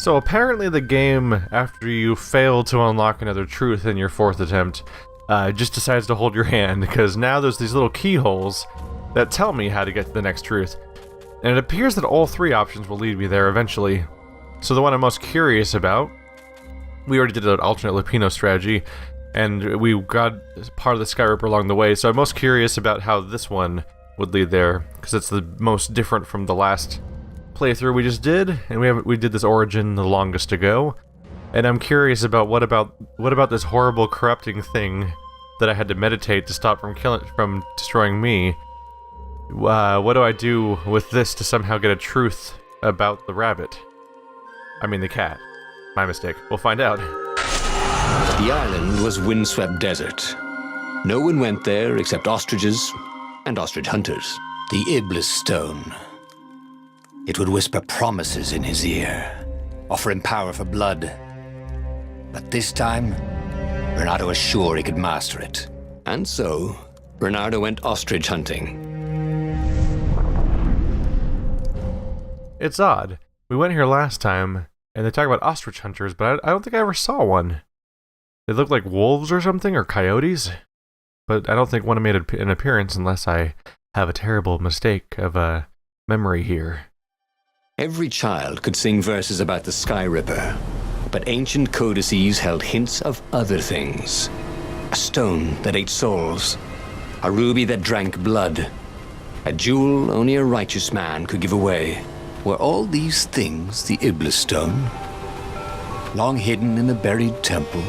So apparently the game, after you fail to unlock another truth in your 4th attempt, just decides to hold your hand, because now there's these little keyholes that tell me how to get to the next truth. And it appears that all 3 options will lead me there eventually. So the one I'm most curious about, we already did an alternate Lupino strategy, and we got part of the Skyripper along the way, so I'm most curious about how this one would lead there, because it's the most different from the last playthrough we just did, and we did this origin the longest ago, and I'm curious about what about this horrible corrupting thing that I had to meditate to stop from destroying me. What do I do with this to somehow get a truth about the rabbit? I mean the cat. My mistake. We'll find out. The island was windswept desert. No one went there except ostriches and ostrich hunters. The Iblis stone. It would whisper promises in his ear, offer him power for blood. But this time, Reynardo was sure he could master it. And so, Reynardo went ostrich hunting. It's odd. We went here last time, and they talk about ostrich hunters, but I don't think I ever saw one. They look like wolves or something, or coyotes. But I don't think one made an appearance unless I have a terrible mistake of memory here. Every child could sing verses about the Skyripper, but ancient codices held hints of other things. A stone that ate souls, a ruby that drank blood, a jewel only a righteous man could give away. Were all these things the Iblis stone? Long hidden in a buried temple?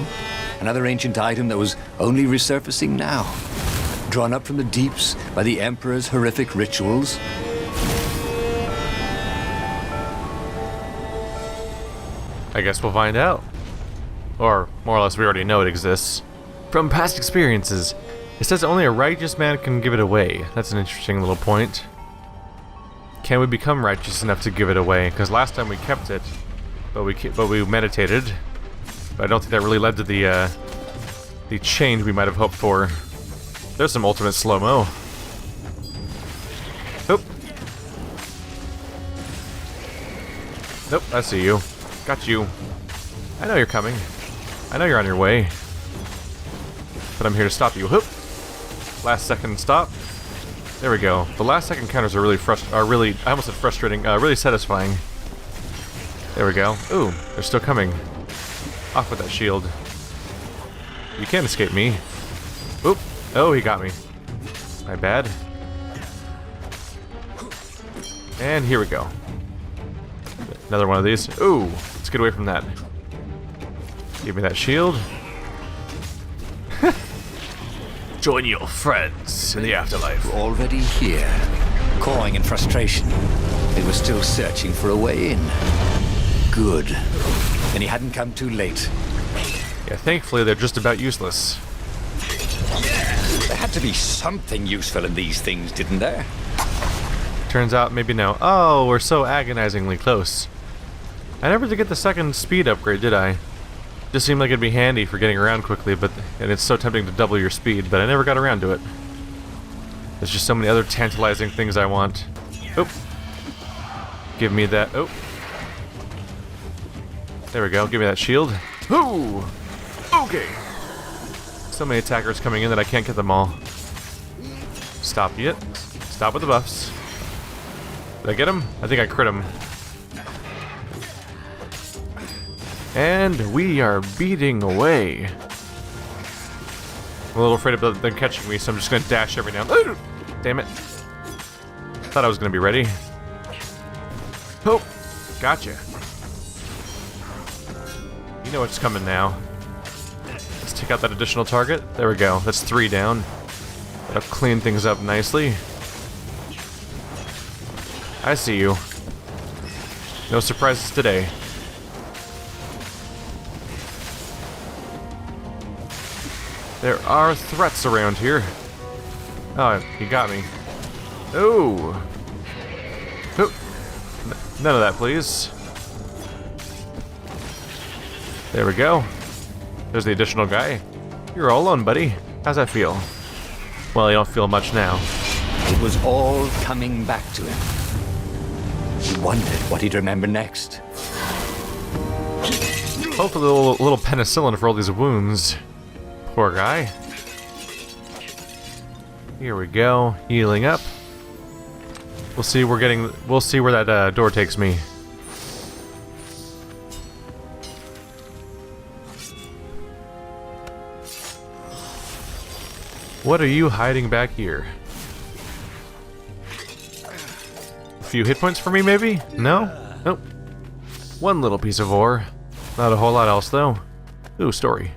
Another ancient item that was only resurfacing now? Drawn up from the deeps by the Emperor's horrific rituals? I guess we'll find out. Or, more or less, we already know it exists. From past experiences, it says only a righteous man can give it away. That's an interesting little point. Can we become righteous enough to give it away? Because last time we kept it, but we meditated. But I don't think that really led to the change we might have hoped for. There's some ultimate slow-mo. Oop. Nope, I see you. Got you. I know you're coming. I know you're on your way. But I'm here to stop you. Whoop. Last second stop. There we go. The last second counters are really I almost said frustrating, really satisfying. There we go. Ooh, they're still coming. Off with that shield. You can't escape me. Oop. Oh, he got me. My bad. And here we go. Another one of these. Ooh, let's get away from that. Give me that shield. Join your friends in the afterlife. We're already here, cawing in frustration. They were still searching for a way in. Good. Then he hadn't come too late. Yeah, thankfully they're just about useless. There had to be something useful in these things, didn't there? Turns out maybe no. Oh, we're so agonizingly close. I never did get the second speed upgrade, did I? Just seemed like it'd be handy for getting around quickly, and it's so tempting to double your speed, but I never got around to it. There's just so many other tantalizing things I want. Oop. Give me that. Oh. There we go. Give me that shield. Ooh. Okay. So many attackers coming in that I can't get them all. Stop yet. Stop with the buffs. Did I get him? I think I crit him. And we are beating away. I'm a little afraid of them catching me, so I'm just going to dash every now and then. Damn it. Thought I was going to be ready. Oh, gotcha. You know what's coming now. Let's take out that additional target. There we go. That's 3 down. That'll clean things up nicely. I see you. No surprises today. There are threats around here. Oh, he got me. Oh. None of that, please. There we go. There's the additional guy. You're all alone, buddy. How's that feel? Well, you don't feel much now. It was all coming back to him. He wondered what he'd remember next. Hopefully a little penicillin for all these wounds. Poor guy. Here we go. Healing up. We'll see where that door takes me. What are you hiding back here? A few hit points for me, maybe? No? Nope. One little piece of ore. Not a whole lot else, though. Ooh, story.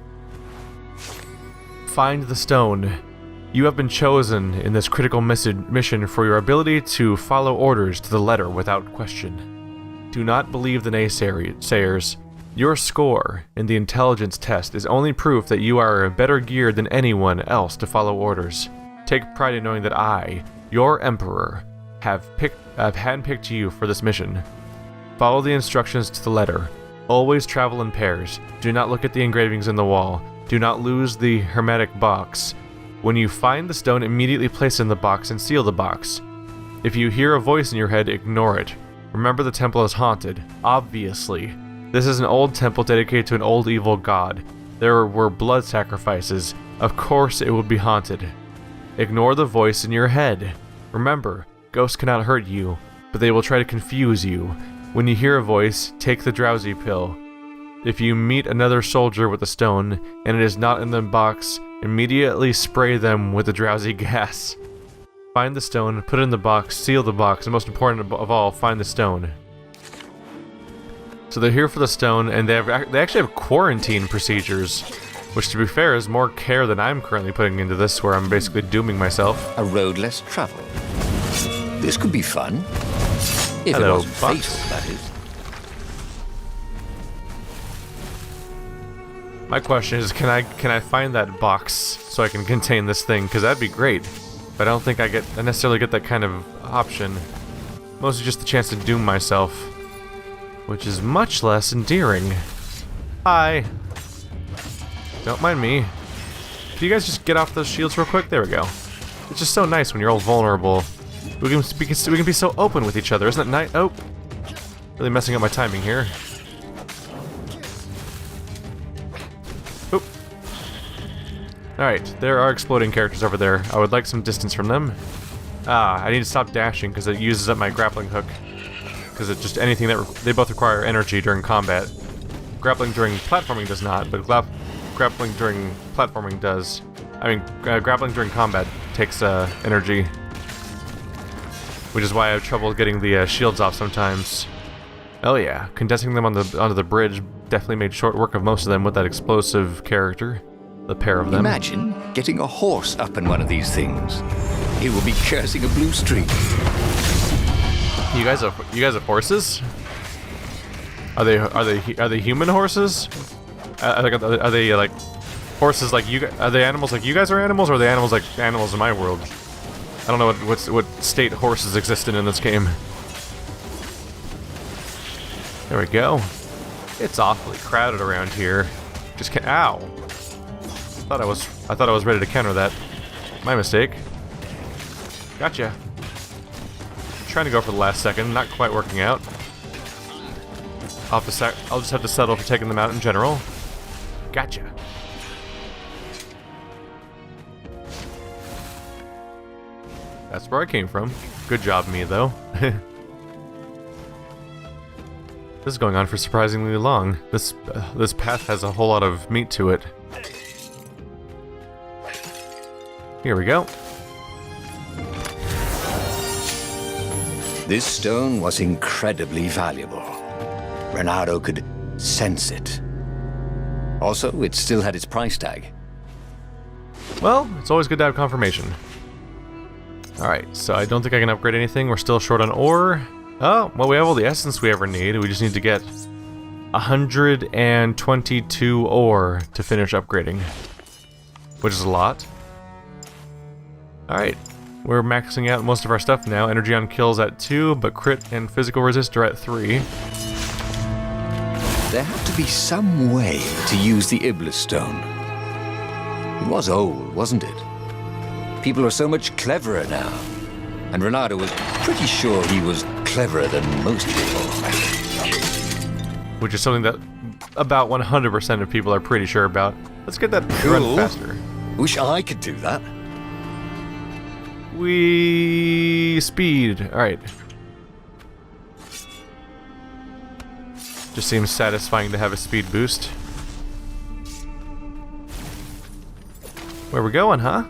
Find the stone. You have been chosen in this critical mission for your ability to follow orders to the letter without question. Do not believe the naysayers. Your score in the intelligence test is only proof that you are better geared than anyone else to follow orders. Take pride in knowing that I, your emperor, have handpicked you for this mission. Follow the instructions to the letter. Always travel in pairs. Do not look at the engravings in the wall. Do not lose the hermetic box. When you find the stone, immediately place it in the box and seal the box. If you hear a voice in your head, ignore it. Remember the temple is haunted. Obviously. This is an old temple dedicated to an old evil god. There were blood sacrifices. Of course it would be haunted. Ignore the voice in your head. Remember, ghosts cannot hurt you, but they will try to confuse you. When you hear a voice, take the drowsy pill. If you meet another soldier with a stone, and it is not in the box, immediately spray them with the drowsy gas. Find the stone, put it in the box, seal the box, and most important of all, find the stone. So they're here for the stone, and they actually have quarantine procedures, which to be fair is more care than I'm currently putting into this, where I'm basically dooming myself. A road less traveled. This could be fun. If Hello, it wasn't fatal, that is. My question is, can I find that box so I can contain this thing? Because that'd be great. But I don't think I necessarily get that kind of option. Mostly just the chance to doom myself, which is much less endearing. Hi. Don't mind me. Can you guys just get off those shields real quick? There we go. It's just so nice when you're all vulnerable. We can be so open with each other, isn't it nice? Oh, really messing up my timing here. Oop. Alright, there are exploding characters over there. I would like some distance from them. Ah, I need to stop dashing because it uses up my grappling hook. Because it's just anything that they both require energy during combat. Grappling during platforming does not, but grappling during platforming does. I mean, grappling during combat takes energy. Which is why I have trouble getting the shields off sometimes. Oh yeah, condensing them onto the bridge definitely made short work of most of them with that explosive character. The pair of them. Imagine getting a horse up in one of these things. It will be cursing a blue streak. You guys have horses? Are they human horses? Are they like horses like you? Are they animals like you guys are animals, or are they animals like animals in my world? I don't know what state horses exist in this game. There we go. It's awfully crowded around here. Just can't. Ow! I thought I was ready to counter that. My mistake. Gotcha. Trying to go for the last second, not quite working out. I'll just have to settle for taking them out in general. Gotcha. That's where I came from. Good job, me, though. This is going on for surprisingly long. This path has a whole lot of meat to it. Here we go. This stone was incredibly valuable. Reynardo could sense it. Also, it still had its price tag. Well, it's always good to have confirmation. Alright, so I don't think I can upgrade anything. We're still short on ore. Oh, well, we have all the essence we ever need. We just need to get 122 ore to finish upgrading, which is a lot. Alright, we're maxing out most of our stuff now. Energy on kills at 2, but crit and physical resist are at 3. There had to be some way to use the Iblis stone. It was old, wasn't it? People are so much cleverer now. And Reynardo was pretty sure he was cleverer than most people. Which is something that about 100% of people are pretty sure about. Let's get that run faster. Wish I could do that. We speed. Alright. Just seems satisfying to have a speed boost. Where we going, huh?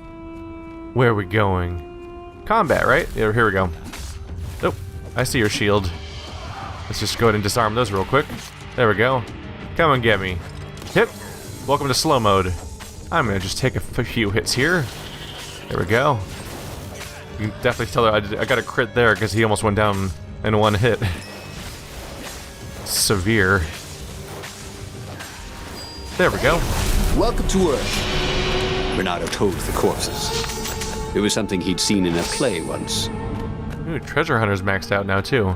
Where we going? Combat, right? Yeah, here we go. Nope. I see your shield. Let's just go ahead and disarm those real quick. There we go. Come and get me. Hip. Welcome to slow mode. I'm gonna just take a few hits here. There we go. You can definitely tell that I got a crit there because he almost went down in one hit. Severe. There we go. Welcome to Earth. Reynardo told the corpses. It was something he'd seen in a play once. Ooh, Treasure Hunter's maxed out now too.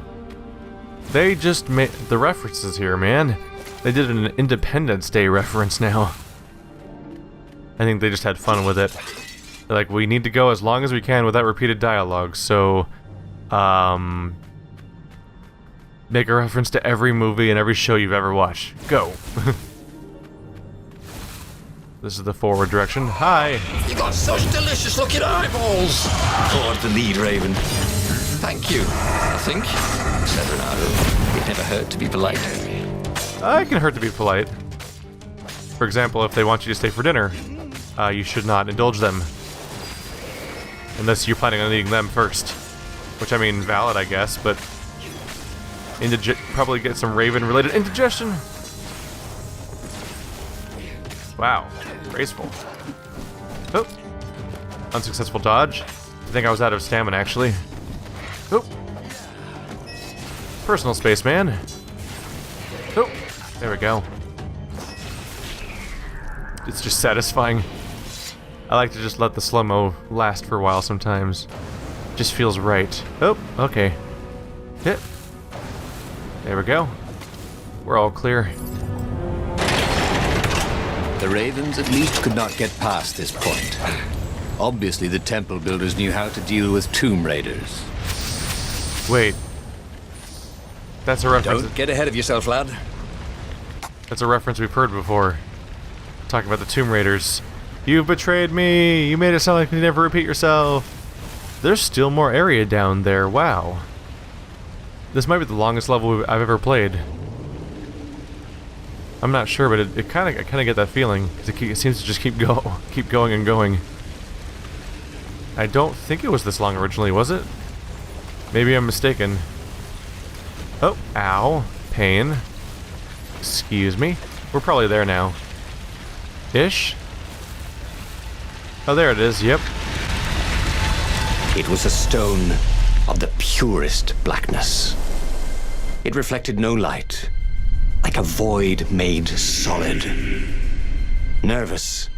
They just made the references here, man. They did an Independence Day reference now. I think they just had fun with it. They're like, we need to go as long as we can without repeated dialogue, so make a reference to every movie and every show you've ever watched. Go. This is the forward direction. Hi. You got such delicious looking eyeballs. Roared the lead raven. Thank you, I think, said Reynardo. It never hurt to be polite. I can hurt to be polite. For example, if they want you to stay for dinner, you should not indulge them. Unless you're planning on eating them first. Which, I mean, valid, I guess, but probably get some raven-related indigestion. Wow, graceful. Oh, unsuccessful dodge. I think I was out of stamina, actually. Oh, personal space, man. Oh, there we go. It's just satisfying. I like to just let the slow-mo last for a while sometimes. Just feels right. Oh, okay. Hit. There we go. We're all clear. The ravens at least could not get past this point. Obviously, the temple builders knew how to deal with tomb raiders. Wait. That's a reference. Don't get ahead of yourself, lad. That's a reference we've heard before. Talking about the Tomb Raiders. You've betrayed me! You made it sound like you never repeat yourself! There's still more area down there, wow. This might be the longest level I've ever played. I'm not sure, but I kind of get that feeling. It seems to just keep going and going. I don't think it was this long originally, was it? Maybe I'm mistaken. Oh, ow. Pain. Excuse me. We're probably there now. Ish? Oh, there it is, yep. It was a stone of the purest blackness. It reflected no light, like a void made solid. Nervous,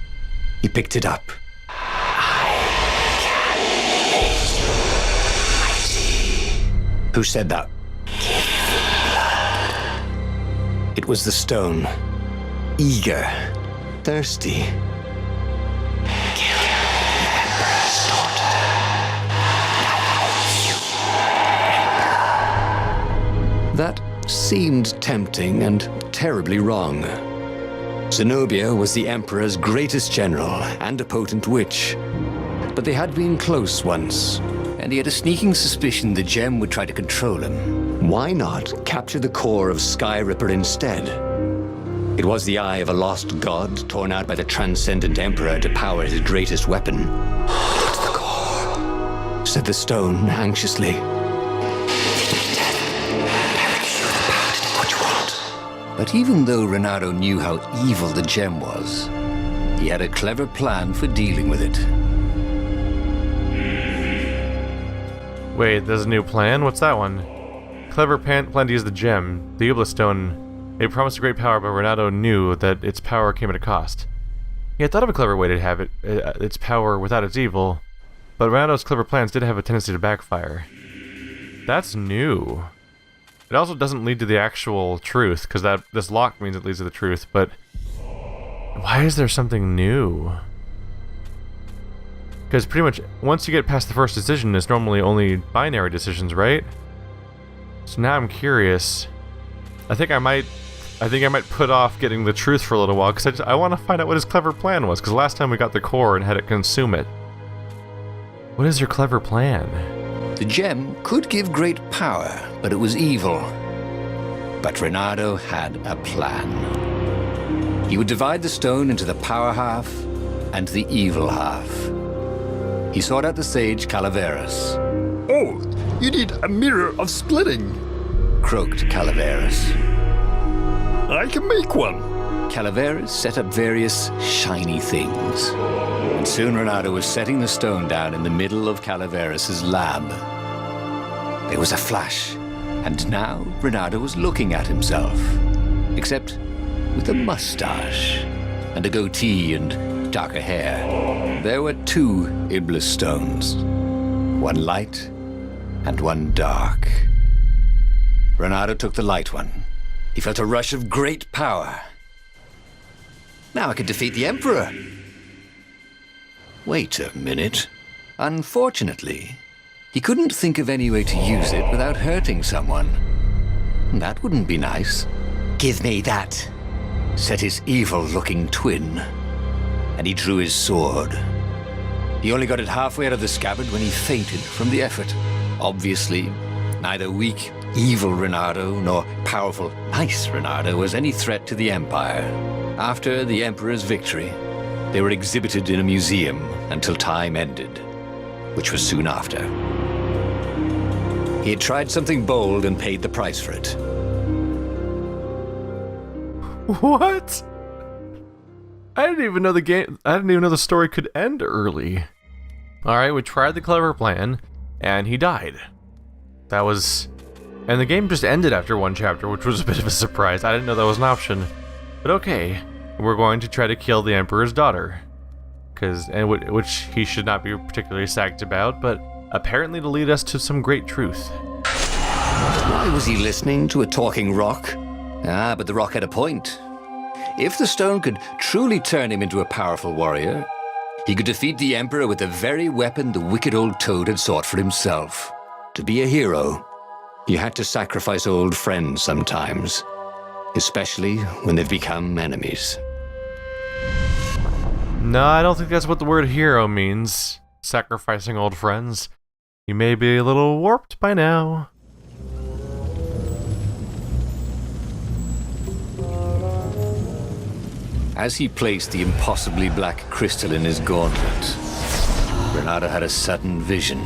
he picked it up. Who said that? It was the stone. Eager. Thirsty. Kill the Emperor's daughter. That seemed tempting and terribly wrong. Zenobia was the Emperor's greatest general and a potent witch. But they had been close once, and he had a sneaking suspicion the gem would try to control him. Why not capture the core of Sky Ripper instead? It was the eye of a lost god torn out by the transcendent Emperor to power his greatest weapon. What's the core? Said the stone anxiously. But even though Reynardo knew how evil the gem was, he had a clever plan for dealing with it. Wait, there's a new plan? What's that one? Clever plan to use the gem, the Ubla Stone. It promised a great power, but Reynardo knew that its power came at a cost. He had thought of a clever way to have its power without its evil, but Reynardo's clever plans did have a tendency to backfire. That's new. It also doesn't lead to the actual truth, because this lock means it leads to the truth, but why is there something new? Because pretty much, once you get past the first decision, it's normally only binary decisions, right? So now I'm curious. I think I might I think I might put off getting the truth for a little while, because I want to find out what his clever plan was, because last time we got the core and had it consume it. What is your clever plan? The gem could give great power, but it was evil. But Reynardo had a plan. He would divide the stone into the power half and the evil half. He sought out the sage Calaveras. Oh, you need a mirror of splitting, Croaked Calaveras. I can make one. Calaveras set up various shiny things. And soon Reynardo was setting the stone down in the middle of Calaveras' lab. There was a flash, and now Reynardo was looking at himself. Except with a mustache, and a goatee, and darker hair. There were two Iblis stones. One light, and one dark. Reynardo took the light one. He felt a rush of great power. Now I could defeat the Emperor. Wait a minute. Unfortunately, he couldn't think of any way to use it without hurting someone. That wouldn't be nice. Give me that, said his evil-looking twin. And he drew his sword. He only got it halfway out of the scabbard when he fainted from the effort. Obviously, neither weak, evil Reynardo nor powerful, nice Reynardo was any threat to the Empire. After the Emperor's victory, they were exhibited in a museum until time ended, which was soon after. He had tried something bold and paid the price for it. What? I didn't even know the story could end early. Alright, we tried the clever plan, and he died. And the game just ended after one chapter, which was a bit of a surprise. I didn't know that was an option. But okay, we're going to try to kill the Emperor's daughter. Which he should not be particularly psyched about, but apparently to lead us to some great truth. Why was he listening to a talking rock? But the rock had a point. If the stone could truly turn him into a powerful warrior, he could defeat the Emperor with the very weapon the wicked old toad had sought for himself. To be a hero, you had to sacrifice old friends sometimes, especially when they've become enemies. No, I don't think that's what the word hero means. Sacrificing old friends. You may be a little warped by now. As he placed the impossibly black crystal in his gauntlet, Reynardo had a sudden vision.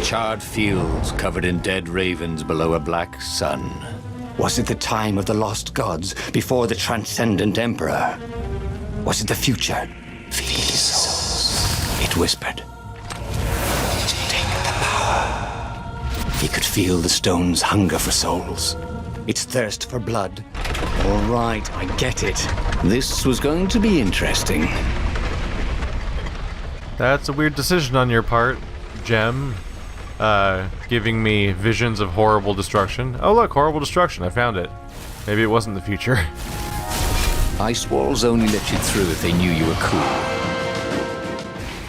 Charred fields covered in dead ravens below a black sun. Was it the time of the lost gods before the transcendent emperor? Was it the future? Feed souls, it whispered. Take the power. He could feel the stone's hunger for souls, its thirst for blood. All right, I get it. This was going to be interesting. That's a weird decision on your part, Gem. Giving me visions of horrible destruction. Oh look, horrible destruction, I found it. Maybe it wasn't the future. Ice walls only let you through if they knew you were cool.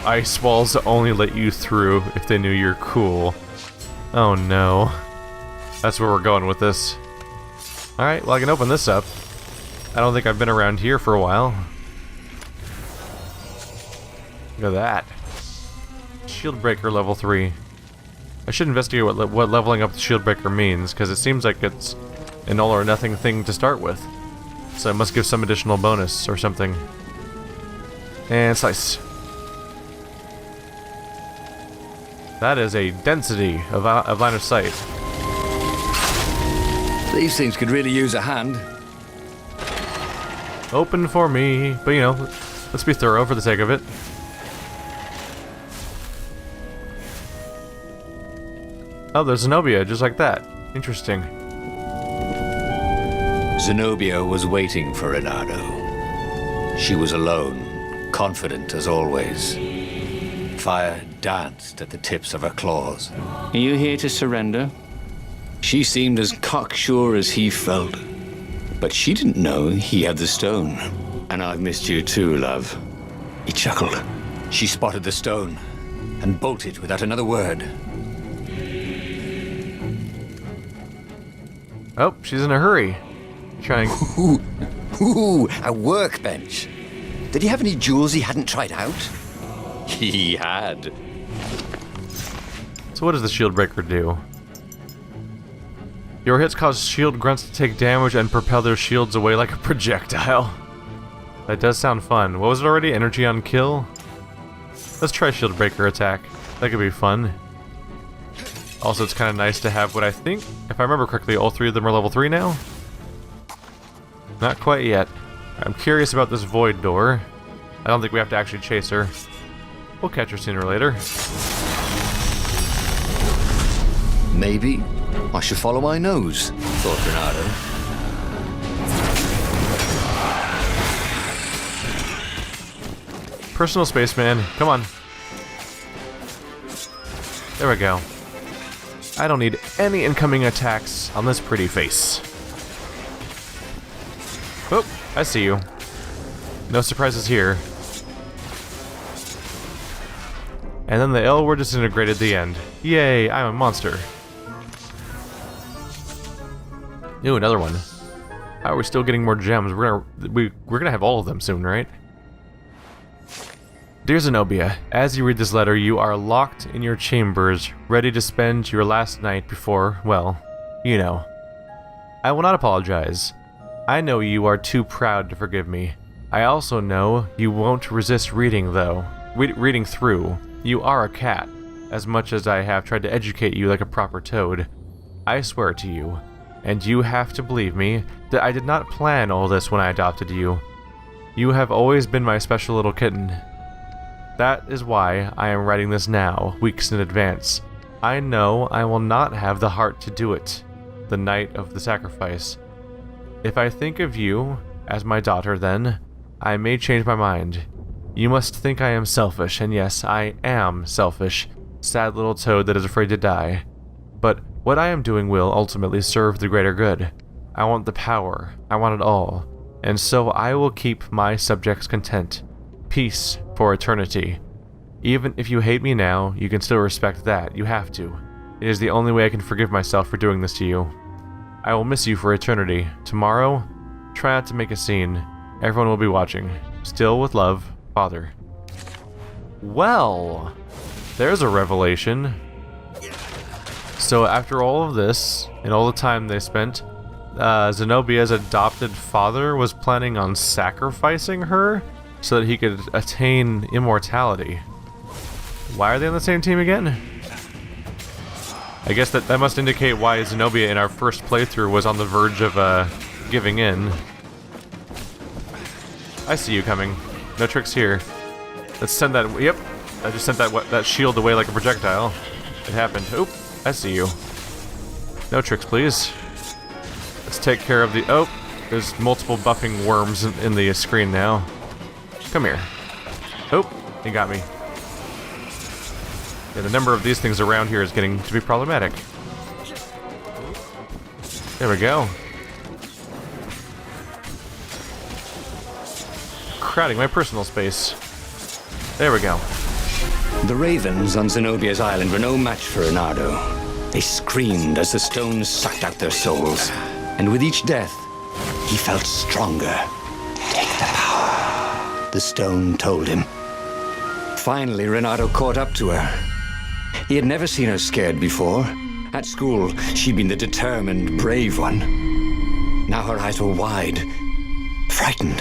Ice walls only let you through if they knew you're cool. Oh no. That's where we're going with this. Alright, well I can open this up. I don't think I've been around here for a while. Look at that. Shield breaker level 3. I should investigate what leveling up the shield breaker means, because it seems like it's an all or nothing thing to start with. So it must give some additional bonus or something. And slice. That is a density of line of sight. These things could really use a hand. Open for me, but you know, let's be thorough for the sake of it. Oh, there's Zenobia, just like that. Interesting. Zenobia was waiting for Reynardo. She was alone, confident as always. Fire danced at the tips of her claws. Are you here to surrender? She seemed as cocksure as he felt. But she didn't know he had the stone. And I've missed you too, love. He chuckled. She spotted the stone and bolted without another word. Oh, she's in a hurry. Trying. Ooh, a workbench. Did he have any jewels he hadn't tried out? He had. So what does the shield breaker do? Your hits cause shield grunts to take damage and propel their shields away like a projectile. That does sound fun. What was it already? Energy on kill? Let's try shield breaker attack. That could be fun. Also, it's kind of nice to have what I think, if I remember correctly, all 3 of them are level 3 now? Not quite yet. I'm curious about this void door. I don't think we have to actually chase her. We'll catch her sooner or later. Maybe I should follow my nose, thought Reynardo. Personal space, man. Come on. There we go. I don't need any incoming attacks on this pretty face. Oh, I see you. No surprises here. And then the L were disintegrated at the end. Yay, I'm a monster. Ooh, another one. How are we still getting more gems? We're gonna have all of them soon, right? Dear Zenobia, as you read this letter, you are locked in your chambers, ready to spend your last night before, well, you know. I will not apologize. I know you are too proud to forgive me. I also know you won't resist reading, though. Reading through. You are a cat, as much as I have tried to educate you like a proper toad. I swear to you, and you have to believe me, that I did not plan all this when I adopted you. You have always been my special little kitten. That is why I am writing this now, weeks in advance. I know I will not have the heart to do it, the night of the sacrifice. If I think of you as my daughter, then I may change my mind. You must think I am selfish, and yes, I am selfish, sad little toad that is afraid to die. But what I am doing will ultimately serve the greater good. I want the power, I want it all, and so I will keep my subjects content. Peace for eternity. Even if you hate me now, you can still respect that. You have to. It is the only way I can forgive myself for doing this to you. I will miss you for eternity. Tomorrow, try not to make a scene. Everyone will be watching. Still with love, Father. Well, there's a revelation. So after all of this, and all the time they spent, Zenobia's adopted father was planning on sacrificing her so that he could attain immortality. Why are they on the same team again? I guess that must indicate why Zenobia in our first playthrough was on the verge of giving in. I see you coming. No tricks here. Let's send that. Yep, I just sent that shield away like a projectile. It happened. Oop, I see you. No tricks, please. Let's take care of the. Oh, there's multiple buffing worms in the screen now. Come here. Oh, he got me. Yeah, the number of these things around here is getting to be problematic. There we go. Crowding my personal space. There we go. The ravens on Zenobia's island were no match for Reynardo. They screamed as the stones sucked out their souls. And with each death, he felt stronger. Take the power, the stone told him. Finally, Reynardo caught up to her. He had never seen her scared before. At school, she'd been the determined, brave one. Now her eyes were wide, frightened.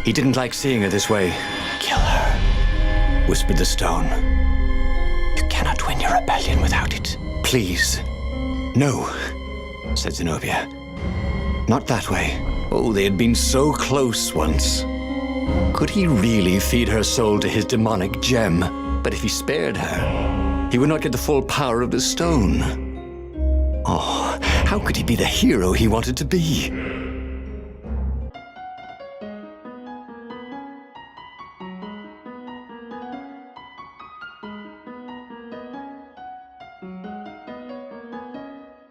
He didn't like seeing her this way. Kill her, whispered the stone. You cannot win your rebellion without it. Please. No, said Zenobia. Not that way. Oh, they had been so close once. Could he really feed her soul to his demonic gem? But if he spared her, he would not get the full power of the stone. Oh, how could he be the hero he wanted to be?